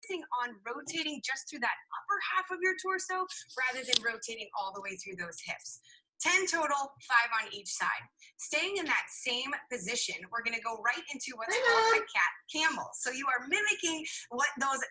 focusing on rotating just through that upper half of your torso rather than rotating all the way through those hips. 10 total, 5 on each side. Staying in that same position, we're gonna go right into what's called a cat camel. So you are mimicking what those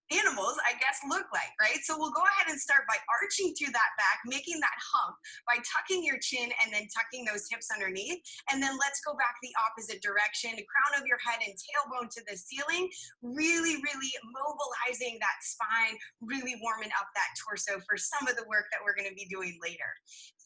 animals, I guess, look like, right? So we'll go ahead and start by arching through that back, making that hump by tucking your chin and then tucking those hips underneath. And then let's go back the opposite direction, crown of your head and tailbone to the ceiling, really, really mobilizing that spine, really warming up that torso for some of the work that we're gonna be doing later.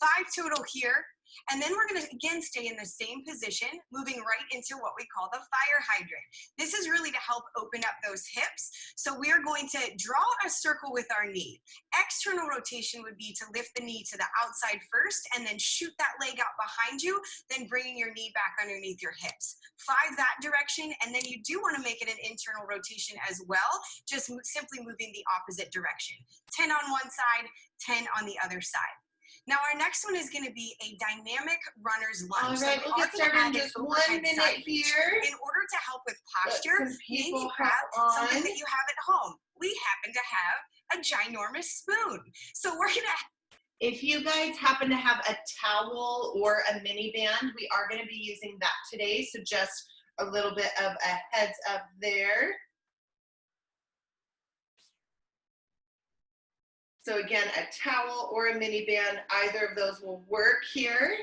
5 total here. And then we're gonna again stay in the same position, moving right into what we call the fire hydrant. This is really to help open up those hips. So we are going to draw a circle with our knee. External rotation would be to lift the knee to the outside first and then shoot that leg out behind you, then bringing your knee back underneath your hips. 5 that direction, and then you do wanna make it an internal rotation as well, just simply moving the opposite direction. 10 on one side, 10 on the other side. Now our next one is going to be a dynamic runner's lunge. All right, we'll get started in just 1 minute here. In order to help with posture, maybe grab something that you have at home. We happen to have a ginormous spoon. So we're going to... If you guys happen to have a towel or a mini band, we are going to be using that today. So just a little bit of a heads up there. So again, a towel or a mini band, either of those will work here.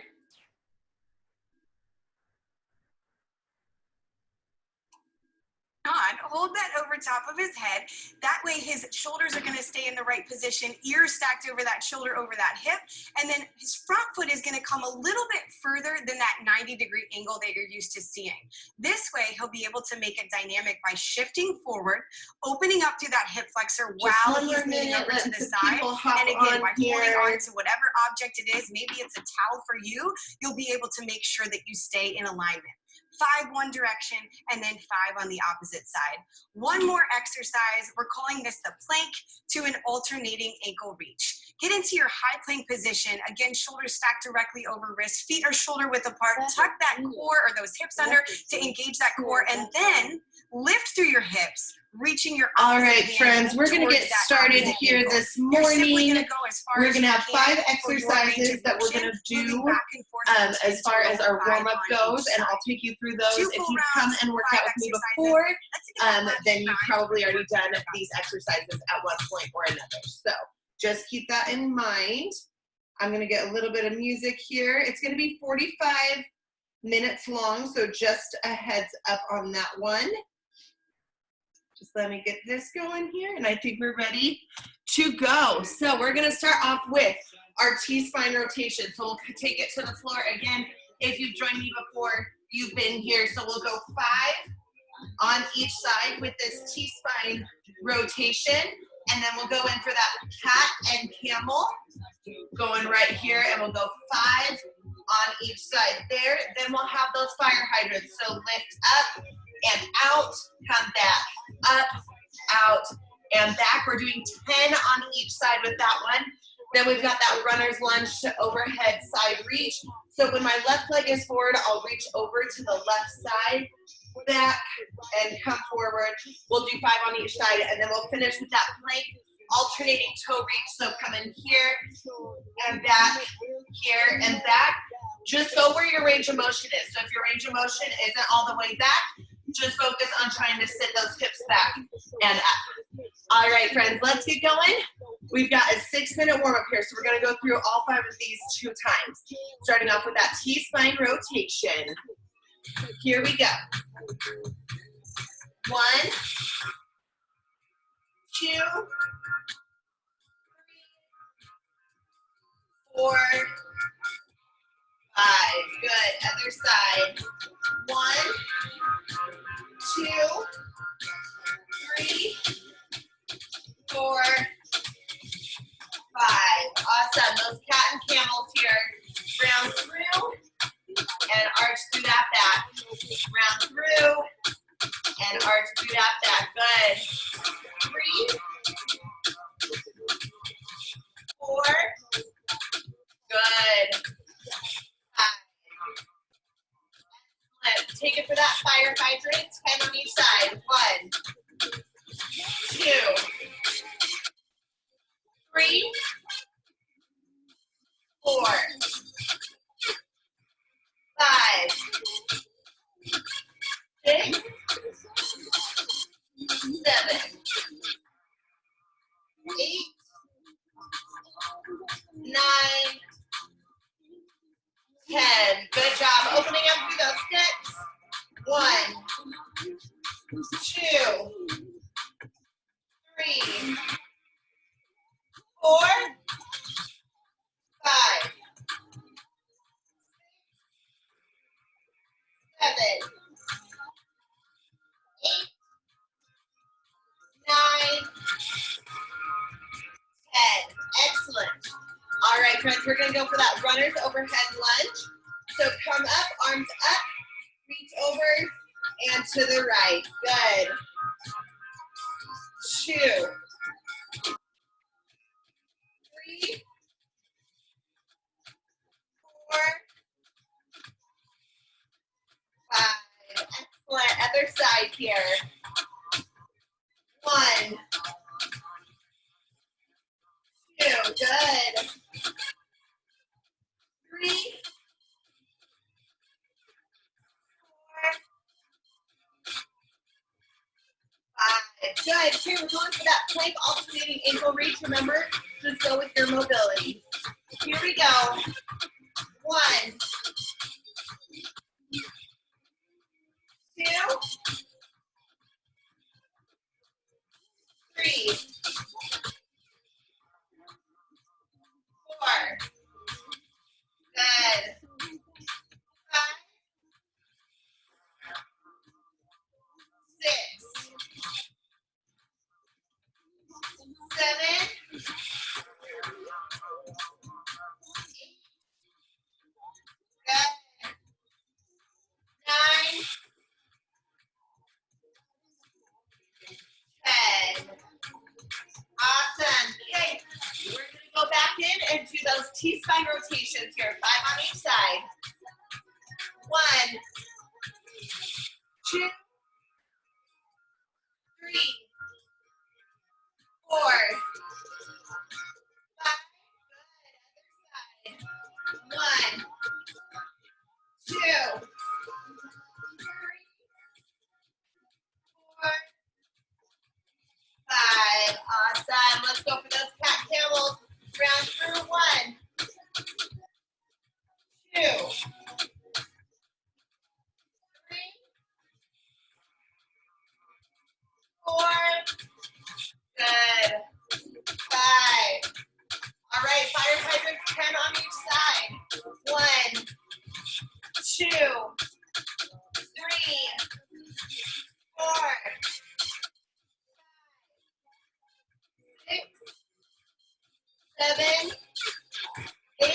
Hold that over top of his head. That way his shoulders are gonna stay in the right position, ears stacked over that shoulder, over that hip, and then his front foot is gonna come a little bit further than that 90-degree angle that you're used to seeing. This way, he'll be able to make it dynamic by shifting forward, opening up through that hip flexor while he's leaning over to the side. And again, by holding on to whatever object it is, maybe it's a towel for you, you'll be able to make sure that you stay in alignment. 5 one direction, and then 5 on the opposite side. One more exercise. We're calling this the plank to an alternating ankle reach. Get into your high plank position. Again, shoulders stacked directly over wrists. Feet are shoulder width apart. Tuck that core or those hips under to engage that core, and then lift through your hips, reaching your all right, friends, we're going to get started here this morning. We're going to have 5 exercises that we're going to do as far as our warm-up goes, and I'll take you through those. If you've come and worked out with me before, then you've probably already done these exercises at one point or another. So just keep that in mind. I'm going to get a little bit of music here. It's going to be 45 minutes long, so just a heads up on that one. Just let me get this going here, and I think we're ready to go. So we're gonna start off with our T-spine rotation. So we'll take it to the floor. Again, if you've joined me before, you've been here. So we'll go 5 on each side with this T-spine rotation, and then we'll go in for that cat and camel, going right here, and we'll go 5 on each side there. Then we'll have those fire hydrants. So lift up and out, come back, up, out, and back. We're doing 10 on each side with that one. Then we've got that runner's lunge to overhead side reach. So when my left leg is forward, I'll reach over to the left side, back, and come forward. We'll do 5 on each side, and then we'll finish with that plank alternating toe reach. So come in here and back, here and back. Just go where your range of motion is. So if your range of motion isn't all the way back, just focus on trying to sit those hips back and up. All right, friends, let's get going. We've got a 6-minute warm-up here, so we're gonna go through all 5 of these 2 times. Starting off with that T-spine rotation. Here we go. 1, 2, 3, 4, 5. Good. Other side. 1, 2, 3, 4, 5. Awesome. Those cat and camels here. Round through and arch through that back. Round through and arch through that back. Good. 3, 4. Good. 5. Take it for that fire hydrant. 10 on each side. 1, 2, 7, 8, 9, 10. Good job. Opening up through those steps. 1, 2, 3, 4, 5, 7, 8, 9, 10. Excellent. All right, friends, we're going to go for that runner's overhead lunge. So come up, arms up, reach over, and to the right. Good. 2, 3, 4, 5. Excellent. Other side here. 1, 2. Good. 3, 4, 5. Good. Here, we're going for that plank alternating ankle reach. Remember, just go with your mobility. Here we go. 1, 2, 3, 4. Good. 5, 6, 7, 9, 10. Awesome. Okay, we're going to go back in and do those T-spine rotations here. 5 on each side. 1, 2, 3, 4, 5. Good. Other side. 1, 2, 3, 4, 5. Awesome. Let's go for those cat camels. Round through. 1, 2, 3, 4. Good. 5. All right, fire hydrants 10 on each side. 1, 2, 3, 4, 6, 7, 8,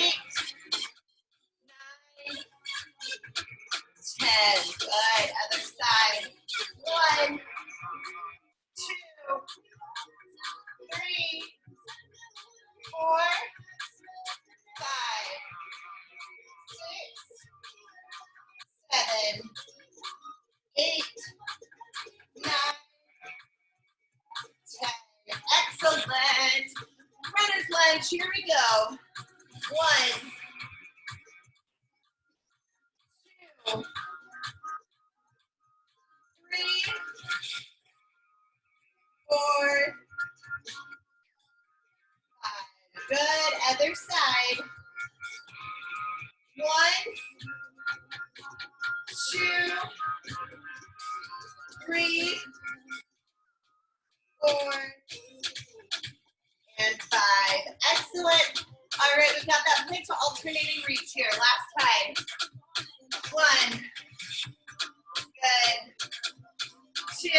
9, 10. Good. Other side. 1, 2, 3, 4, 5, 6, 7, 8, 9, 10. Excellent. Runner's lunge. Here we go. 1, 2, 3, 4, 5. Good. Other side. 1, 2, 3, 4, and 5. Excellent. All right, we've got that plank to alternating reach here. Last time. 1. Good. 2,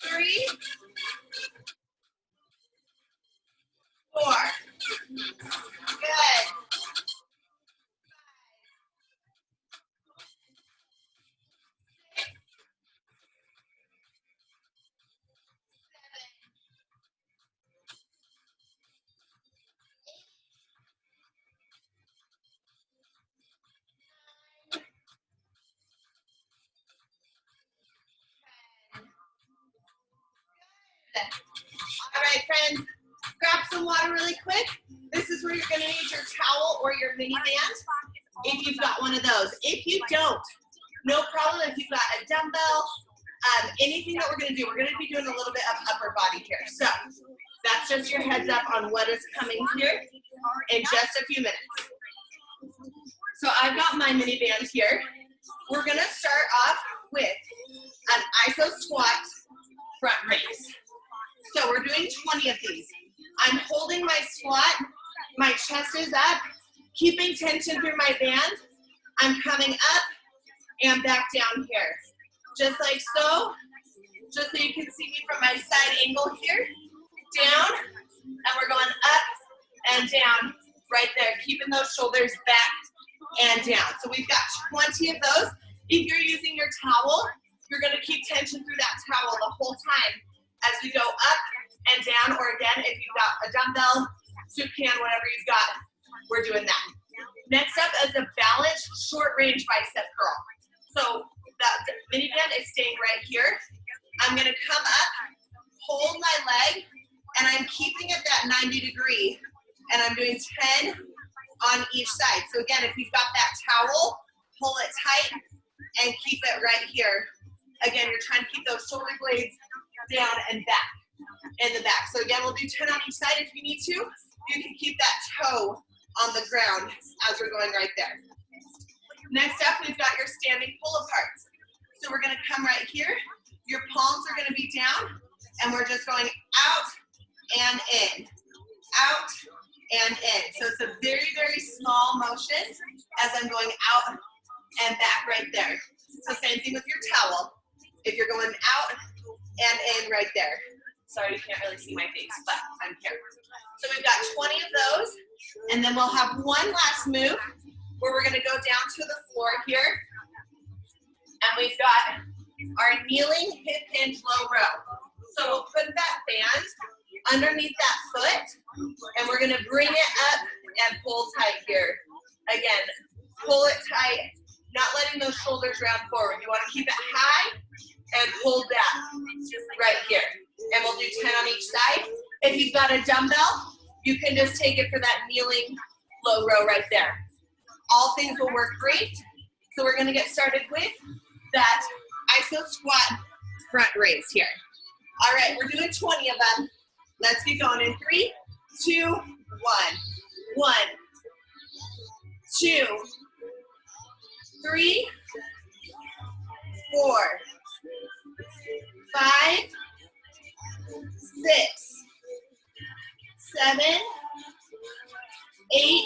3, 4. Good. 7, 8, 9. All right, friends, grab some water really quick. This is where you're going to need your towel or your mini band if you've got one of those. If you don't, no problem if you've got a a dumbbell, anything that we're gonna do. We're gonna be doing a little bit of upper body here. So that's just your heads up on what is coming here in just a few minutes. So I've got my mini band here. We're gonna start off with an iso squat front raise. So we're doing 20 of these. I'm holding my squat, my chest is up, keeping tension through my band. I'm coming up and back down here. Just like so, just so you can see me from my side angle here. Down, and we're going up and down right there, keeping those shoulders back and down. So we've got 20 of those. If you're using your towel, you're gonna keep tension through that towel the whole time as we go up and down, or again, if you've got a dumbbell, soup can, whatever you've got, we're doing that. Next up is a balanced short range bicep curl. So that mini band is staying right here. I'm gonna come up, hold my leg, and I'm keeping it that 90 degree, and I'm doing 10 on each side. So again, if you've got that towel, pull it tight and keep it right here. Again, you're trying to keep those shoulder blades down and back, in the back. So again, we'll do 10 on each side if you need to. You can keep that toe on the ground as we're going right there. Next up, we've got your standing pull-aparts. So we're gonna come right here. Your palms are gonna be down, and we're just going out and in, out and in. So it's a very, very small motion as I'm going out and back right there. So same thing with your towel. If you're going out and in right there. Sorry, you can't really see my face, but I'm here. So we've got 20 of those, and then we'll have one last move where we're gonna go down to the floor here. And we've got our kneeling hip hinge low row. So we'll put that band underneath that foot, and we're gonna bring it up and pull tight here. Again, pull it tight, not letting those shoulders round forward. You wanna keep it high and pull down right here. And we'll do 10 on each side. If you've got a dumbbell, you can just take it for that kneeling low row right there. All things will work great. So we're gonna get started with that iso squat front raise here. All right, we're doing 20 of them. Let's get going in 3, 2, 1. 1, 2, 3, 4, 5, 6, 7, 8,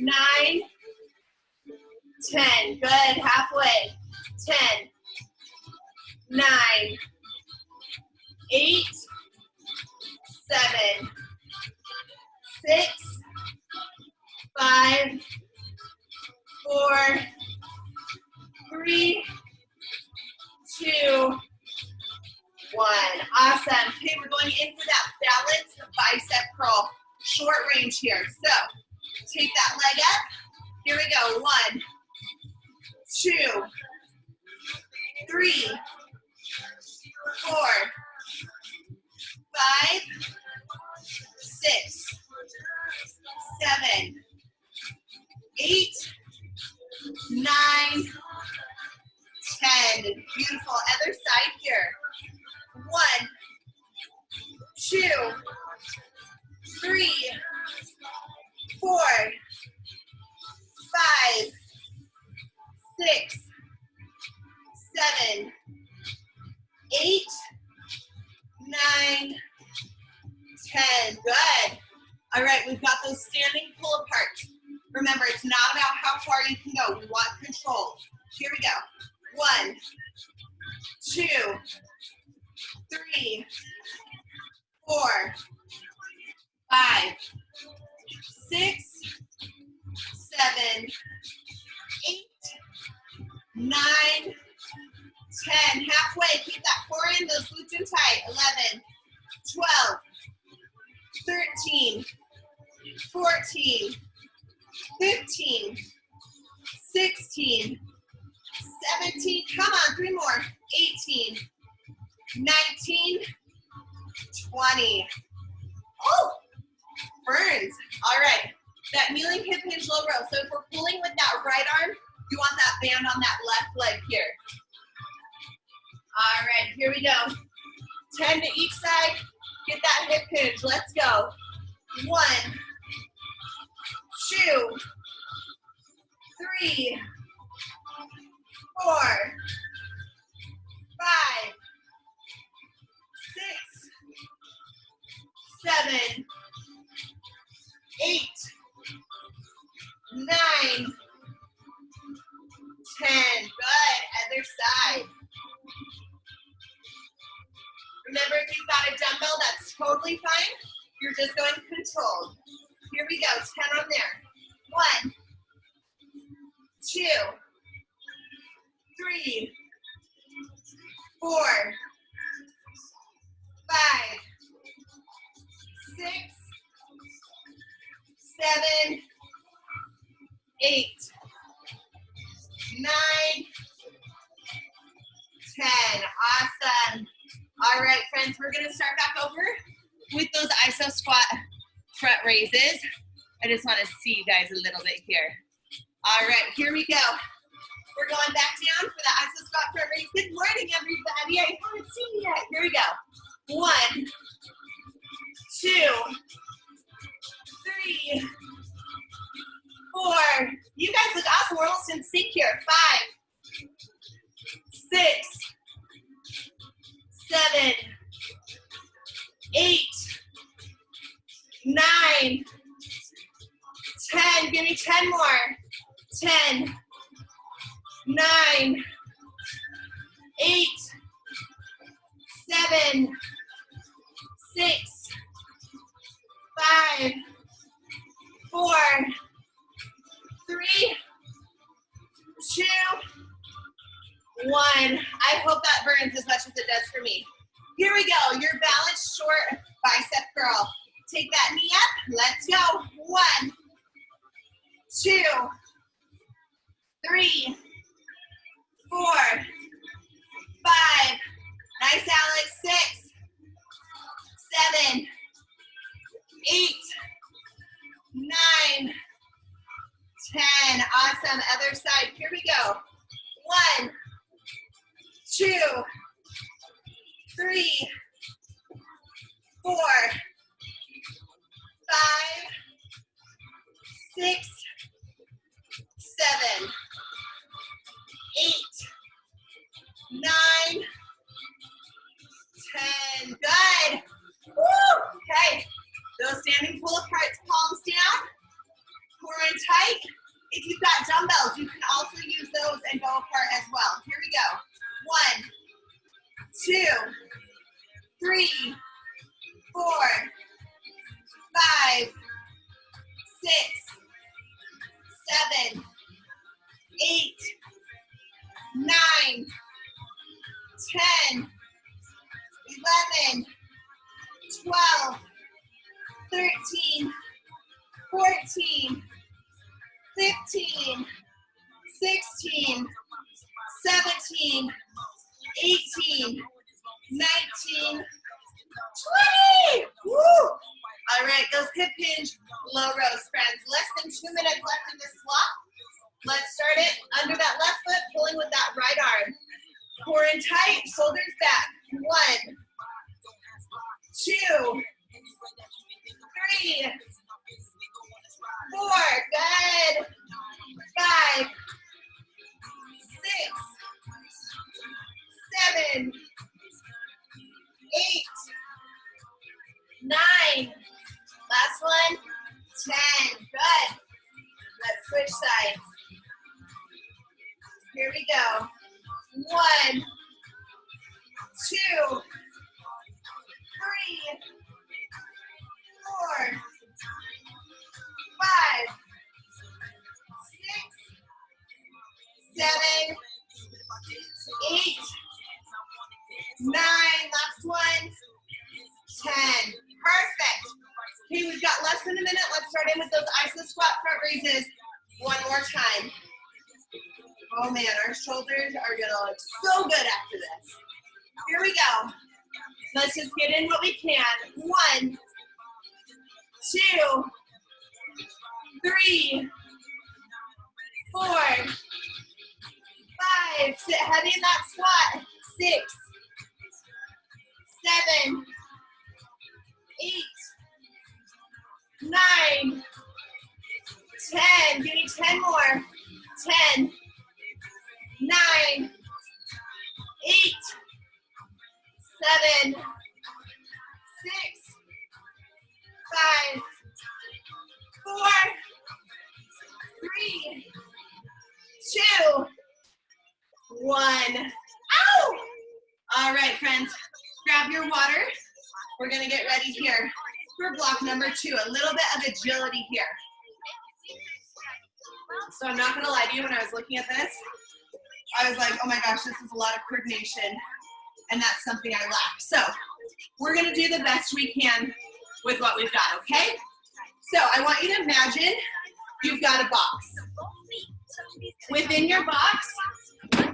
9, 10. Good, halfway. 10, 9, 8, 7, 6, 5, 4, 3, 2, 1. Awesome. Okay, we're going in for that balanced bicep curl. Short range here. So take that leg up. Here we go. 1, 2, 3, 4, 5, 6, 7, 8, 9, 10. Beautiful. Other side here. 1, 2, 3, 4, 5, 6, 7, 8, 9, 10. Good. All right, we've got those standing pull aparts. Remember, it's not about how far you can go. We want control. Here we go. 1, 2, 3, 4, 5, 6, 7, 8, 9, 10. Halfway. Keep that core in, those glutes in tight. 11, 12, 13, 14, 15, 16, 17. Come on, 3 more. 18, 19, 20. Oh, burns. All right. That kneeling hip hinge low row. So if we're pulling with that right arm, you want that band on that left leg here. All right, here we go. 10 to each side. Get that hip hinge. Let's go. 1, 2, 3, 4, 5, 6, 7, 8, 9, 10. Good. Other side. Remember, if you've got a dumbbell, that's totally fine. You're just going controlled. Here we go. 10 on there. 1, 2, 3, 4, 5, 6, 7, 8, 9, 10. Awesome. All right, friends, we're going to start back over with those iso squat front raises. I just want to see you guys a little bit here. All right, here we go. We're going back down for the iso squat front raise. Good morning, everybody. I haven't seen you yet. Here we go. 1, 2, 3, 4. You guys look awesome. We're almost in sync here. 5, 6, 7, 8, 9, 10. Give me 10 more. 10, 9, 8, 7, 6, 5, 4, 3, 2, 1. I hope that burns as much as it does for me. Here we go. Your balance short bicep curl. Take that knee up. Let's go. 1, 2, 3, 4, 5. Nice, Alex. 6, 7, 8, 9, 10. Awesome. Other side. Here we go. 1, 2, 3, 4, 5, 6, 7, 8, 9, 10. Good. Woo! Okay. Those standing pull aparts, palms down, core in tight. If you've got dumbbells, you can also use those and go apart as well. Here we go. 1, 2, 3, 4, 5, 6, 7, 8, 9, 10, 11, 12, 13, 14, 15, 16, 17, 18, 19, 20. Woo! All right, those hip hinge low rows, friends. Less than 2 minutes left in this block. Let's start it under that left foot, pulling with that right arm. Core in tight, shoulders back. 1, 2, 3, 4. Good. 5, 6, 7, 8, 9. Last one. 10. Good. Let's switch sides. Here we go. 1, 2, 3, 4, 5, 6, 7, 8, 9. Last one. 10. Perfect. Okay, we've got less than a minute. Let's start in with those iso squat front raises one more time. Oh man, our shoulders are gonna look so good after this. Here we go. Let's just get in what we can. 1, 2, 3, 4, 5. Sit heavy in that squat. 6, 7, 8, 9, 10. Give me 10 more. 10, 9, 8, 7, 6, 5, 4, 3, 2, 1. Ow! All right, friends, grab your water. We're gonna get ready here for block number 2. A little bit of agility here. So I'm not gonna lie to you, when I was looking at this, I was like, oh my gosh, this is a lot of coordination, and that's something I lack. So we're gonna do the best we can with what we've got, okay? So I want you to imagine you've got a box. Within your box,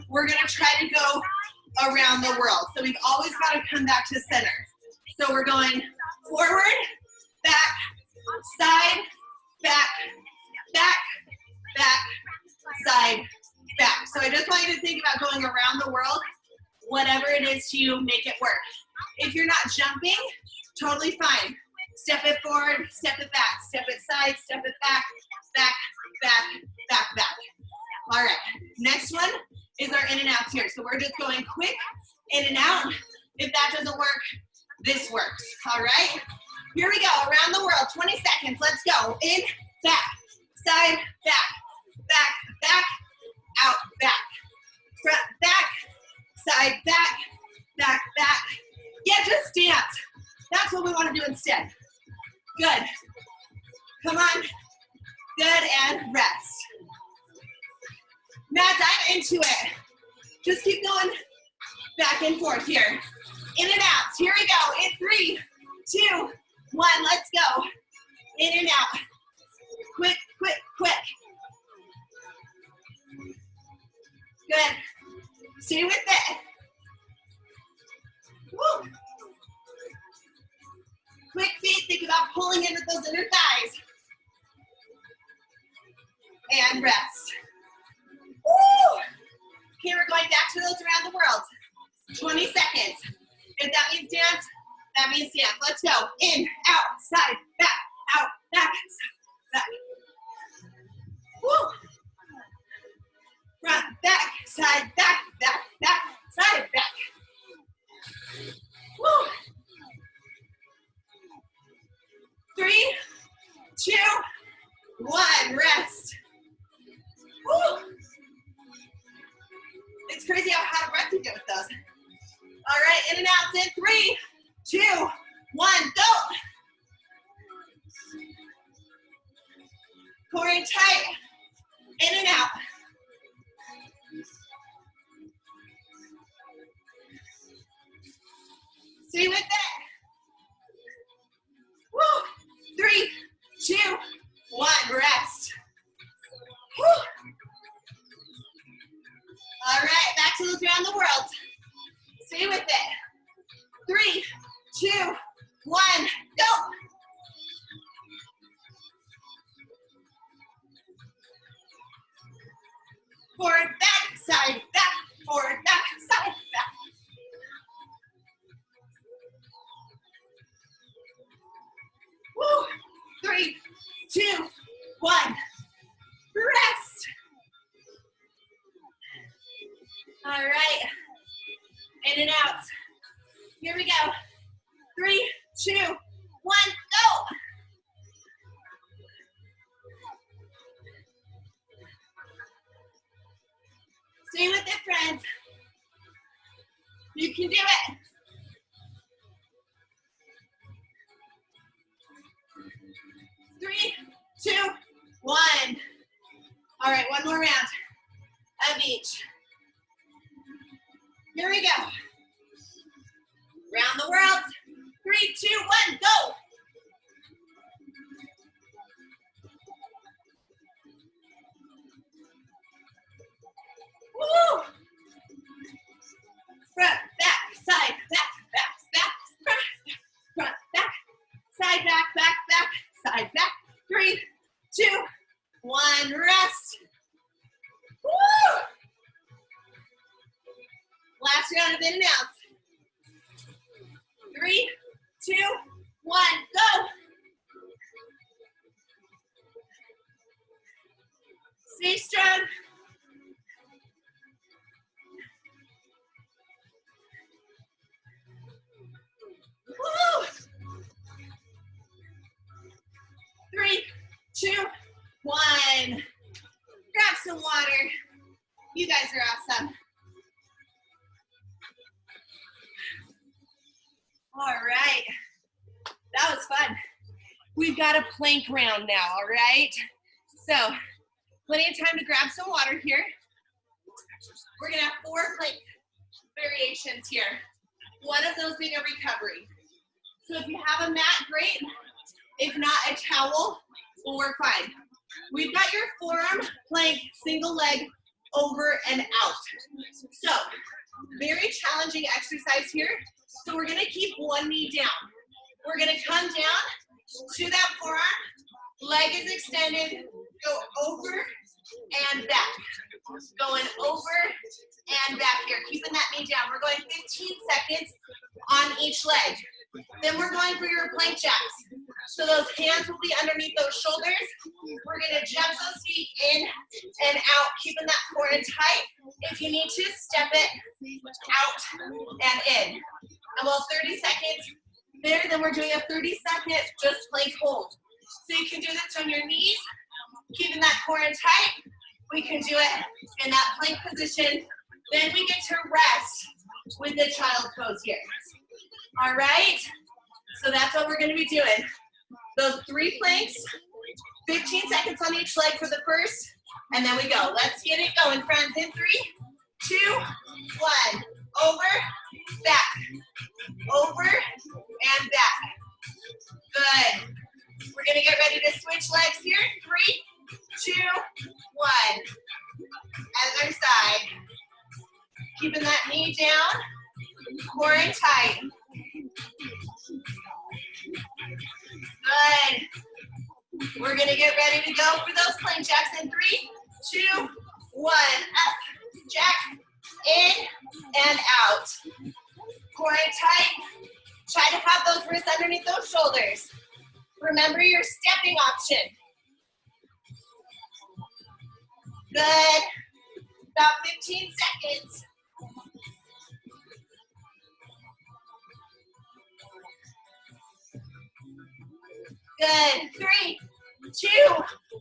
we're gonna try to go around the world. So we've always gotta come back to center. So we're going forward, back, side, back, back, back, side, back. So I just want you to think about going around the world, whatever it is to you, make it work. If you're not jumping, totally fine. Step it forward, step it back, step it side, step it back, back, back, back, back. All right, next one is our in and outs here. So we're just going quick in and out. If that doesn't work, this works, all right? Here we go, around the world, 20 seconds, let's go. In, back, side, back, back, back, out, back, front, back, side, back, back, back. Yeah, just dance. That's what we want to do instead. Good. Come on. Good, and rest. Now dive into it. Just keep going back and forth here. In and out. Here we go. In 3, 2, 1. Let's go. In and out. Quick, quick, quick. Good. Stay with it. Woo. Quick feet. Think about pulling in with those inner thighs. And rest. Woo. Okay, we're going back to those around the world. 20 seconds. If that means dance, that means dance. Let's go. In, out, side, back, out, back, back. Woo. Front, back, side, back, back, back, side, back. Woo. 3, 2, 1. Rest. Woo. It's crazy how out of breath you get with those. All right, in and out. In 3, 2, 1, go. Core in tight. In and out. Stay with it. Woo. 3, 2, 1. Rest. Woo. All right, back to those around the world. Stay with it. 3, 2, 1, go. Forward, back, side, back, forward, back, side, back. Woo. 3, 2, 1. Rest. All right. In and out. Here we go. 3, 2, 1, go. Stay with it, friends. You can do it. Three, 2, 1. All right, one more round of each. Here we go. Round the world. 3, 2, 1, go. Woo! Front, back, side, back, back, back, front, back, side, back, back, back, side, back. 3, 2, 1, rest. Woo! Last round of in and outs. 3, 2, 1, go. Stay strong. Woo. 3, 2, 1. Grab some water. You guys are awesome. All right. That was fun. We've got a plank round now, all right? So, plenty of time to grab some water here. We're gonna have 4 plank variations here. One of those being a recovery. So if you have a mat, great. If not, a towel will work fine. We've got your forearm plank, single leg, over and out. So, very challenging exercise here. So we're gonna keep one knee down. We're gonna come down to that forearm, leg is extended, go over and back. Going over and back here, keeping that knee down. We're going 15 seconds on each leg. Then we're going for your plank jacks. So those hands will be underneath those shoulders. We're gonna jump those feet in and out, keeping that core in tight. If you need to, step it out and in. About 30 seconds there, then we're doing a 30-second just plank hold. So you can do this on your knees, keeping that core in tight. We can do it in that plank position. Then we get to rest with the child pose here. All right? So that's what we're gonna be doing. Those 3 planks, 15 seconds on each leg for the first, and then we go. Let's get it going, friends. In 3, 2, 1. Over, back. Over, and back. Good. We're gonna get ready to switch legs here. 3, 2, 1. Other side. Keeping that knee down, core in tight. Good. We're gonna get ready to go for those plank jacks in 3, 2, 1. Up, jack, in, and out. Core in tight. Try to have those wrists underneath those shoulders. Remember your stepping option. Good. About 15 seconds. Good. 3, 2,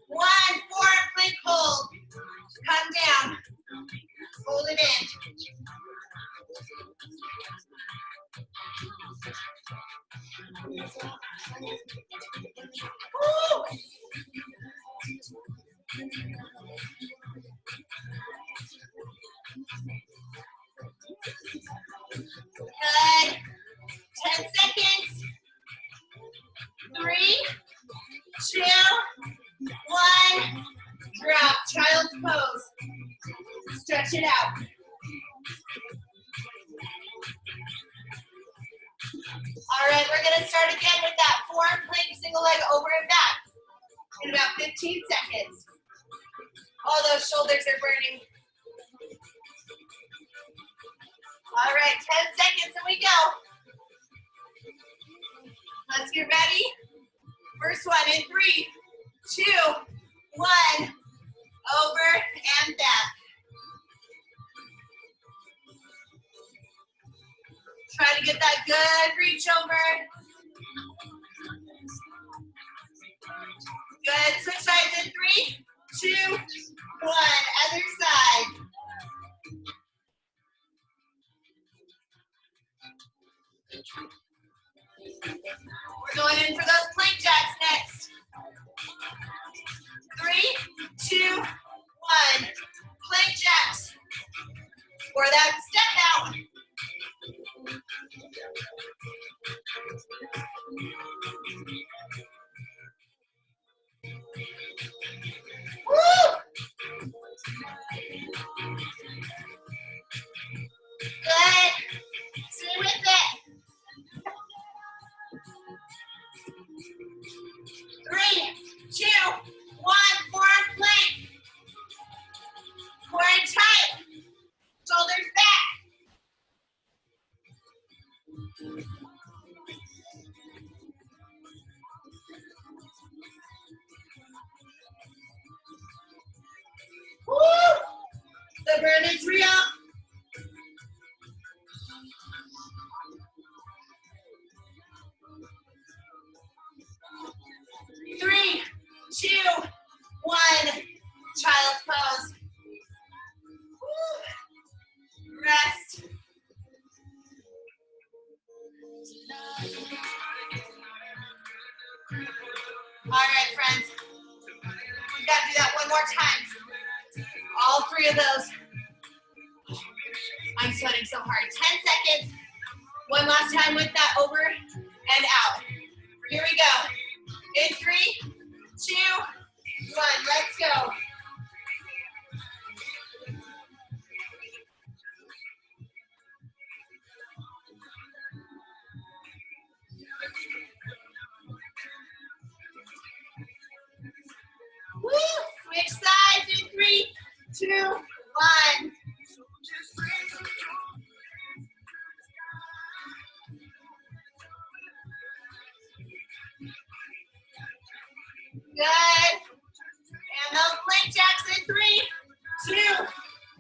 1. Forearm plank hold. Come down. Hold it in. Woo. Good. 10 seconds. 3, 2, 1. Drop. Child's pose. Stretch it out. All right, we're going to start again with that forearm plank, single leg over and back in about 15 seconds. Oh, those shoulders are burning. All right, 10 seconds and we go. Let's get ready. First one in 3, 2, 1. Over and back. Try to get that good reach over. Good. Switch sides in 3, 2, 1. Other side. We're going in for those plank jacks next. 3, 2, 1. Plank jacks. Or that step out. Woo! Good. Stay with it. 3, 2, 1. Forearm plank. Core in tight. Shoulders back. Woo! The burn is real. 3, 2, 1. Child's pose. Woo. Rest. All right, friends. We've got to do that one more time. All 3 of those. I'm sweating so hard. 10 seconds. One last time with that, over and out. Here we go. In 3, 2, 1. Let's go. Woo! Switch sides in 3, 2, 1. Good. And those leg jacks in 3, 2,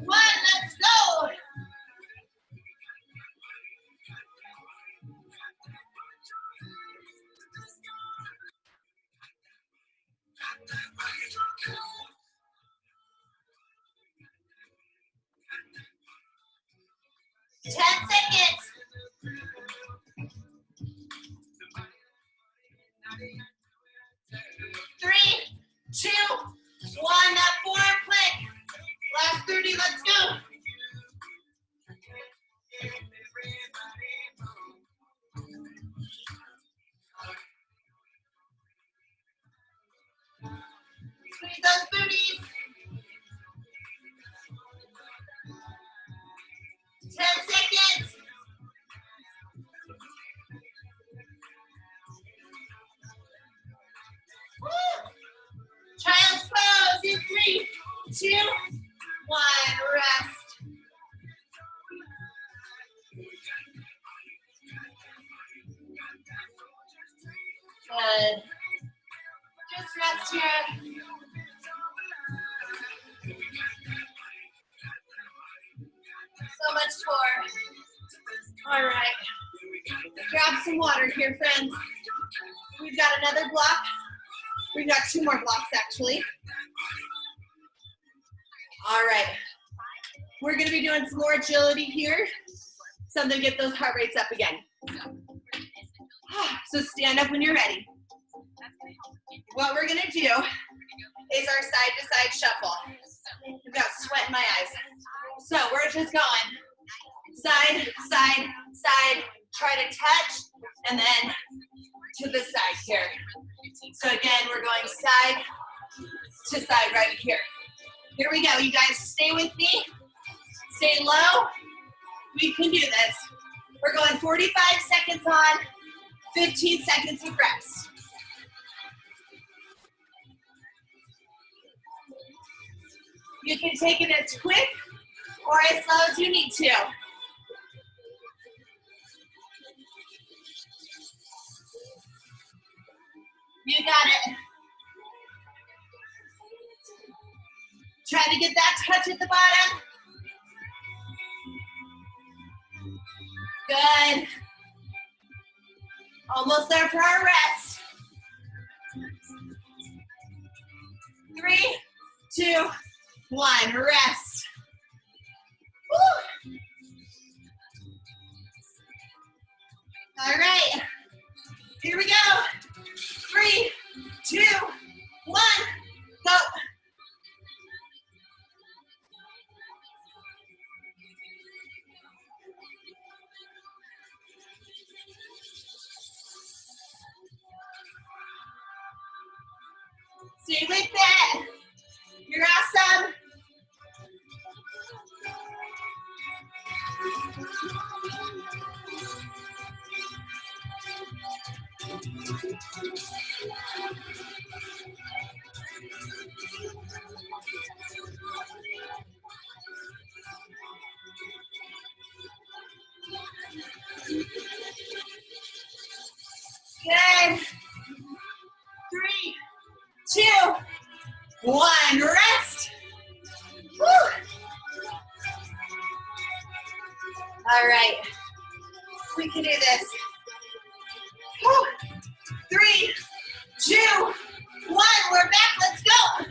1. Let's go. Seconds. 3, 2, 1. That forearm plank. Last 30. Let's go. Squeeze those booties. 10 seconds. Woo. Child's pose in 3, 2, 1. Rest. Good. Just rest here. So much tour. All right. Grab some water here, friends. We've got another block. We've got 2 more blocks, actually. All right. We're going to be doing some more agility here. Something to get those heart rates up again. So stand up when you're ready. What we're going to do is our side-to-side shuffle. I've got sweat in my eyes. So we're just going side, side, side. Try to touch, and then to the side here. So again, we're going side to side right here. Here we go. You guys stay with me. Stay low. We can do this. We're going 45 seconds on, 15 seconds of rest. You can take it as quick or as slow as you need to. You got it. Try to get that touch at the bottom. Good. Almost there for our rest. 3, 2, 1. Rest. Woo. All right. Here we go. 3, 2, 1. Go. Stay with it. You're awesome. Good. 3, 2, 1. Rest. All right. We can do this. Woo. 3, 2, 1. We're back. Let's go.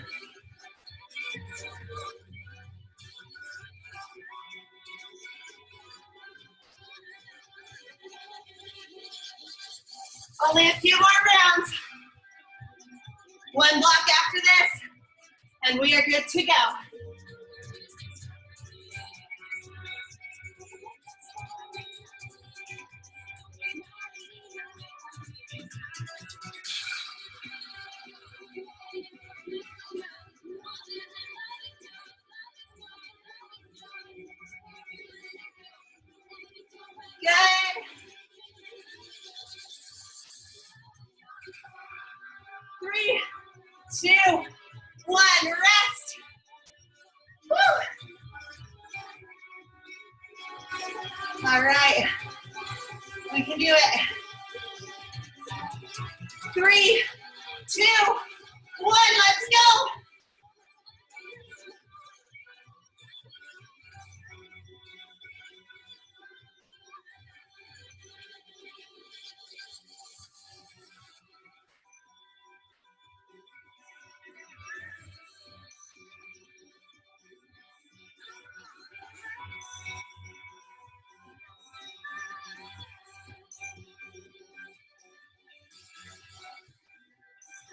Only a few more rounds. One block after this, and we are good to go. Good. 3, 2, 1. Rest. Woo. All right. We can do it. 3, 2, 1. Let's go.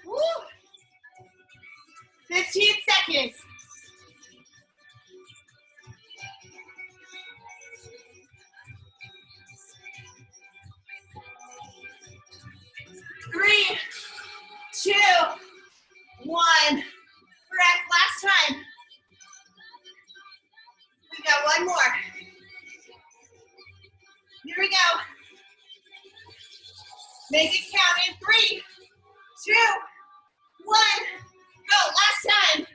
Woo. 15 seconds. 3, 2, 1. Rest. Last time. We got one more. Here we go. Make it count in 3, 2, 1. Go. Last time.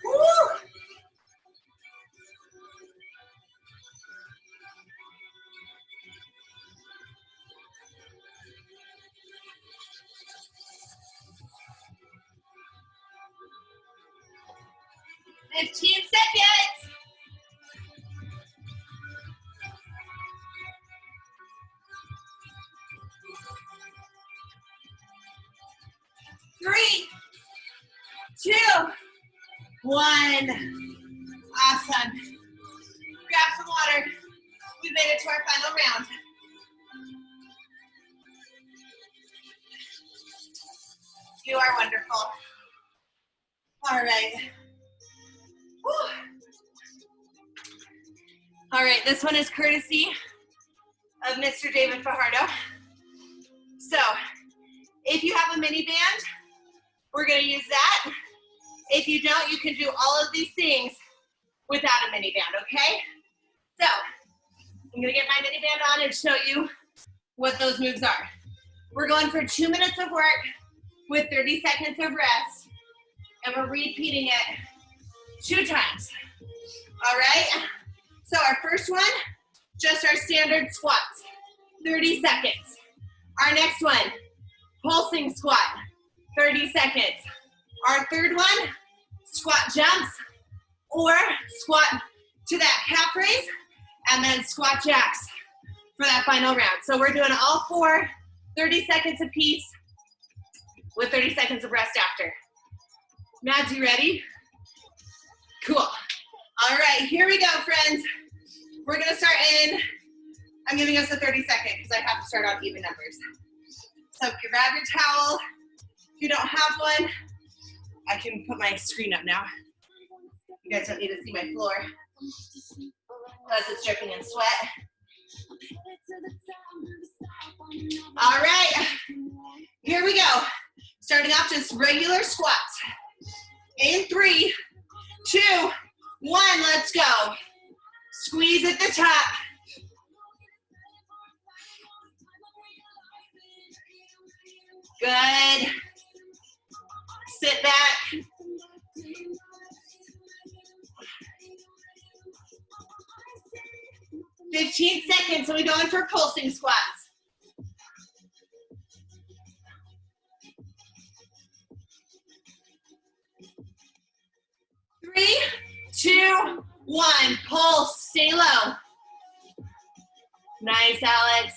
Woo. Fifteen seconds. 3, 2, 1. Awesome. Grab some water. We made it to our final round. You are wonderful. All right. Whew. All right, this one is courtesy of Mr. David Fajardo. So, if you have a mini band, we're gonna use that. If you don't, you can do all of these things without a mini band, okay? So, I'm gonna get my mini band on and show you what those moves are. We're going for 2 minutes of work with 30 seconds of rest, and we're repeating it 2 times, all right? So our first one, just our standard squats, 30 seconds. Our next one, pulsing squat, 30 seconds. Our third one, squat jumps, or squat to that calf raise, and then squat jacks for that final round. So we're doing all 4, 30 seconds apiece, with 30 seconds of rest after. Mads, you ready? Cool. All right, here we go, friends. We're gonna start in, I'm giving us a 30 second because I have to start on even numbers. So grab your towel. If you don't have one, I can put my screen up now. You guys don't need to see my floor unless it's dripping in sweat. All right, here we go. Starting off just regular squats. In 3, 2, 1, let's go. Squeeze at the top. Good. Sit back. "15 seconds, and we go in for pulsing squats. 3, 2, 1. Pulse. Stay low. Nice, Alex.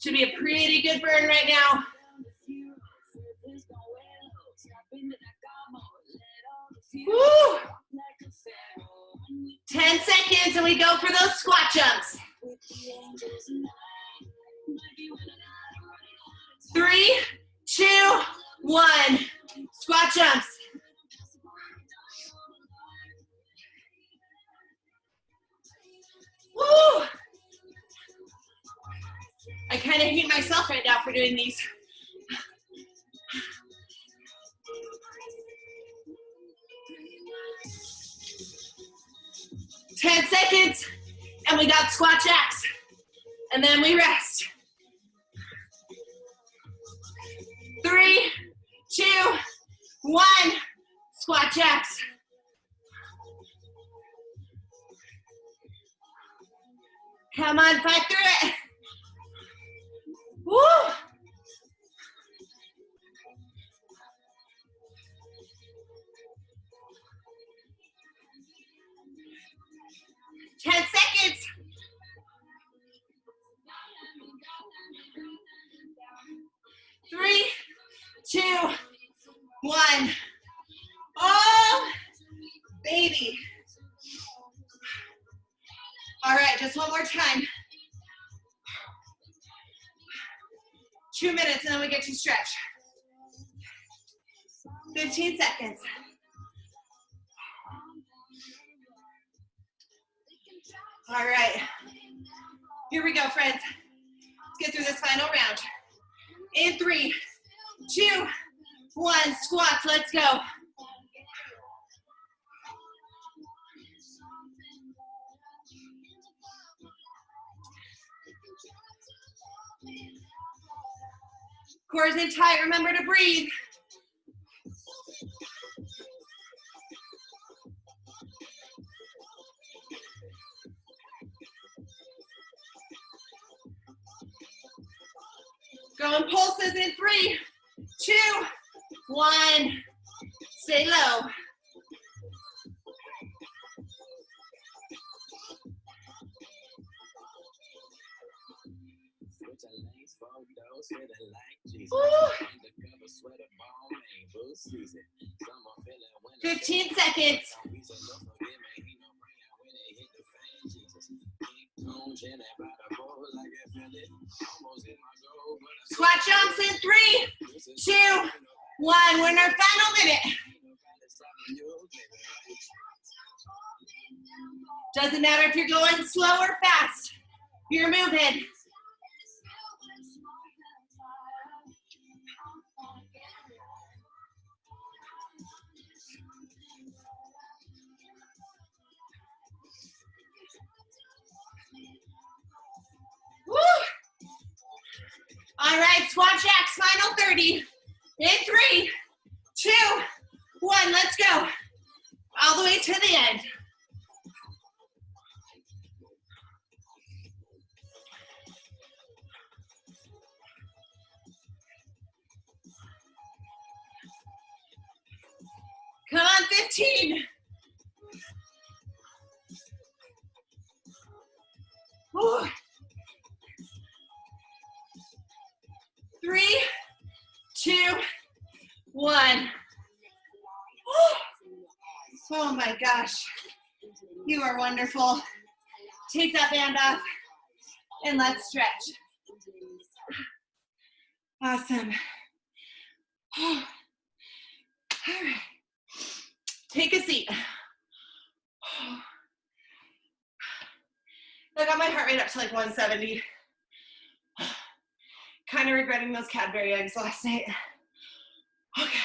Should be a pretty good burn right now. Woo! 10 seconds and we go for those squat jumps. 3, 2, 1. Squat jumps. Woo! I kind of hate myself right now for doing these. 10 seconds, and we got squat jacks. And then we rest. 3, 2, 1. Squat jacks. Come on, fight through it. Woo! Ten seconds. Three, 2, 1. Oh, baby. All right, just one more time. 2 minutes and then we get to stretch. 15 seconds. All right, here we go, friends. Let's get through this final round. In 3, 2, 1, squats, let's go. Core is in tight, remember to breathe. Going pulses in 3, 2, 1. Stay low. Ooh. 15 seconds. Squat jumps in 3, 2, 1. We're in our final minute. Doesn't matter if you're going slow or fast. You're moving. Woo! All right, squat jacks, final 30. In 3, 2, 1, let's go. All the way to the end. Come on, 15. Woo. 3, 2, 1. Oh my gosh. You are wonderful. Take that band off and let's stretch. Awesome. All right. Take a seat. I got my heart rate up to like 170. Kind of regretting those Cadbury eggs last night. Okay.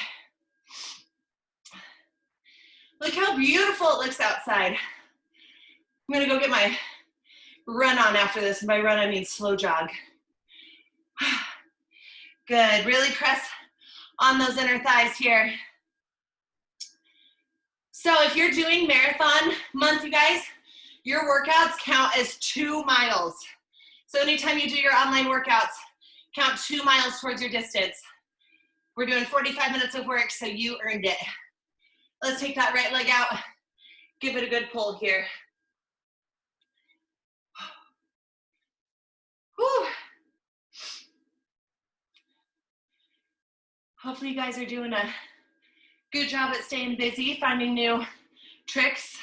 Look how beautiful it looks outside. I'm gonna go get my run on after this. And by run, I mean slow jog. Good, really press on those inner thighs here. So if you're doing marathon month, you guys, your workouts count as 2 miles. So anytime you do your online workouts, count 2 miles towards your distance. We're doing 45 minutes of work, so you earned it. Let's take that right leg out. Give it a good pull here. Whew. Hopefully you guys are doing a good job at staying busy, finding new tricks.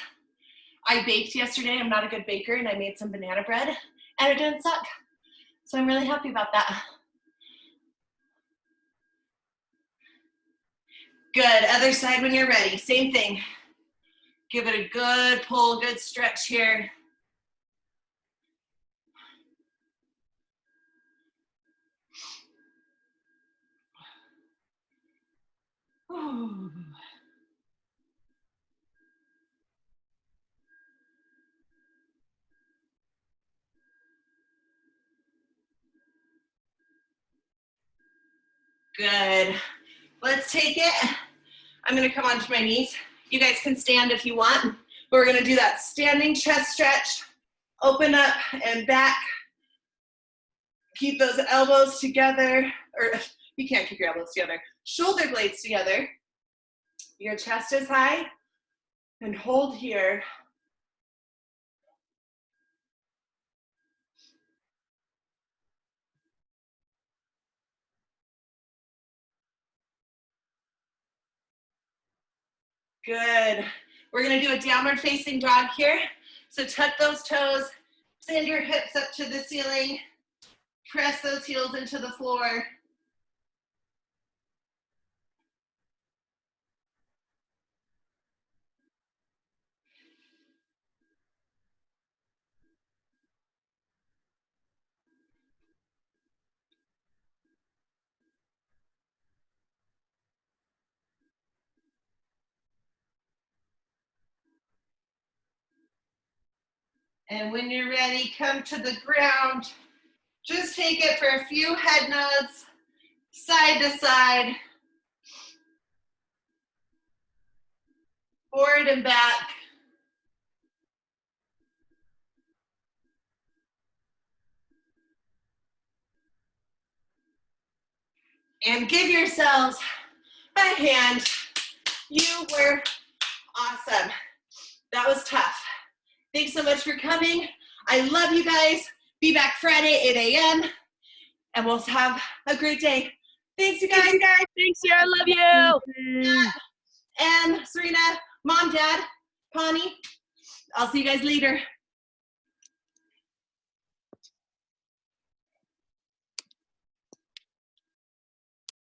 I baked yesterday. I'm not a good baker, and I made some banana bread, and it didn't suck. So I'm really happy about that. Good, other side when you're ready, same thing. Give it a good pull, good stretch here. Ooh. Good. Let's take it. I'm gonna come onto my knees. You guys can stand if you want, but we're gonna do that standing chest stretch. Open up and back. Keep those elbows together, or you can't keep your elbows together. Shoulder blades together. Your chest is high, and hold here. Good. We're gonna do a downward facing dog here. So tuck those toes, send your hips up to the ceiling, press those heels into the floor. And when you're ready, come to the ground. Just take it for a few head nods, side to side, forward and back. And give yourselves a hand. You were awesome. That was tough. Thanks so much for coming. I love you guys. Be back Friday, 8 a.m. And we'll have a great day. Thanks, you guys. Thanks, Sarah. Love you. And Serena, Mom, Dad, Connie. I'll see you guys later.